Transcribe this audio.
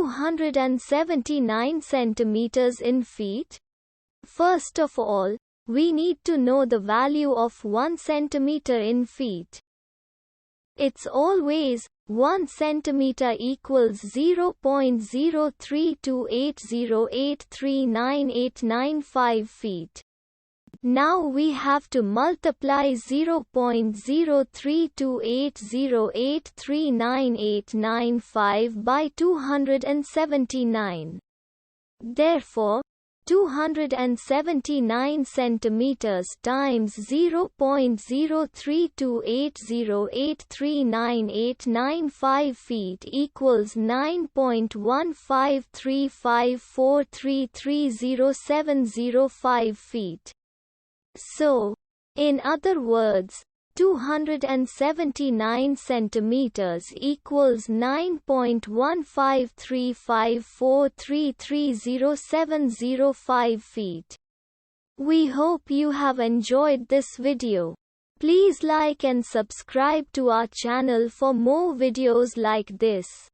279 centimeters in feet? First of all, we need to know the value of 1 centimeter in feet. It's always 1 centimeter equals 0.03280839895 feet. Now we have to multiply 0.03280839895 by 279. Therefore, 279 centimeters times 0.03280839895 feet equals 9.15354330705 feet. So, in other words, 279 centimeters equals 9.15354330705 feet. We hope you have enjoyed this video. Please like and subscribe to our channel for more videos like this.